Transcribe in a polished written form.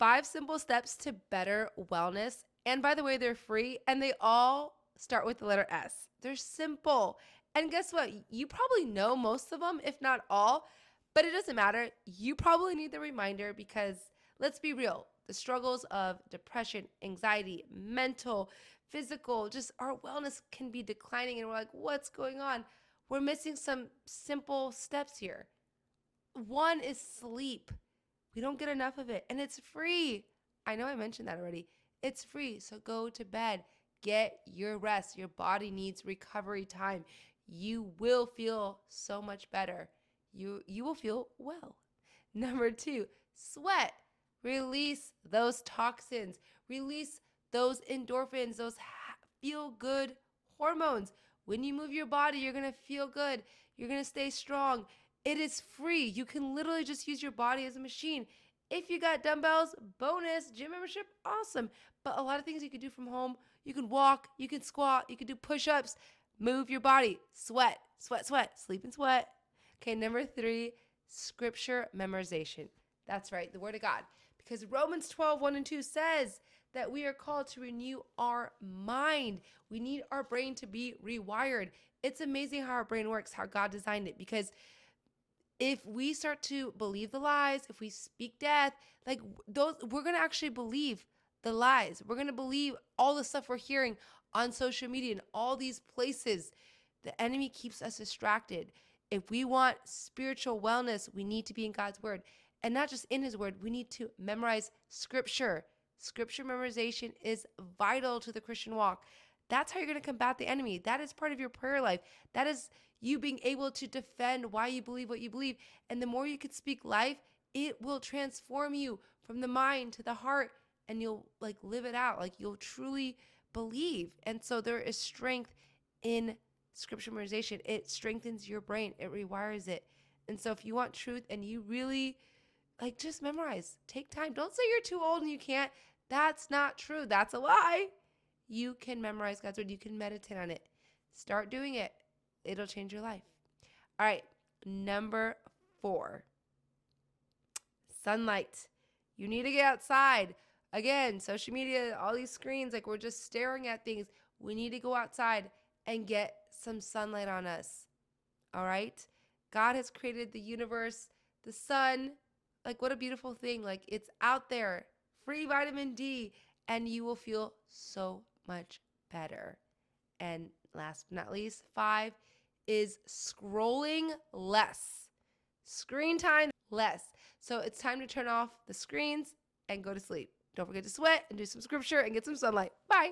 5 simple steps to better wellness. And by the way, they're free and they all start with the letter S. They're simple. And guess what? You probably know most of them, if not all, but it doesn't matter. You probably need the reminder because let's be real. The struggles of depression, anxiety, mental, physical, just our wellness can be declining. And we're like, what's going on? We're missing some simple steps here. One is sleep. We don't get enough of it, and it's free. I know I mentioned that already. It's free. So go to bed. Get your rest. Your body needs recovery time. You will feel so much better. You will feel well. Number 2, sweat. Release those toxins. Release those endorphins, those feel good hormones. When you move your body, you're going to feel good. You're going to stay strong. It is free. You can literally just use your body as a machine. If you got dumbbells, bonus, gym membership, awesome. But a lot of things you can do from home. You can walk, you can squat, you can do push-ups, move your body, sweat, sweat, sweat, sleep and sweat. Okay, number 3, scripture memorization. That's right, the word of God. Because Romans 12:1 and 2 says that we are called to renew our mind. We need our brain to be rewired. It's amazing how our brain works, how God designed it. Because if we start to believe the lies, if we speak death, like those, we're going to actually believe the lies. We're going to believe all the stuff we're hearing on social media and all these places. The enemy keeps us distracted. If we want spiritual wellness, we need to be in God's word. And not just in his word, we need to memorize scripture. Scripture memorization is vital to the Christian walk. That's how you're going to combat the enemy. That is part of your prayer life. That is you being able to defend why you believe what you believe. And the more you can speak life, it will transform you from the mind to the heart, and you'll like live it out. Like you'll truly believe. And so there is strength in scripture memorization. It strengthens your brain. It rewires it. And so if you want truth and you really like, just memorize, take time. Don't say you're too old and you can't. That's not true. That's a lie. You can memorize God's word. You can meditate on it. Start doing it. It'll change your life. All right. Number 4, sunlight. You need to get outside. Again, social media, all these screens, like we're just staring at things. We need to go outside and get some sunlight on us. All right. God has created the universe, the sun. Like, what a beautiful thing. Like, it's out there, free vitamin D, and you will feel so much better. And last but not least, 5 is scrolling less. Screen time less. So it's time to turn off the screens and go to sleep. Don't forget to sweat and do some scripture and get some sunlight. Bye.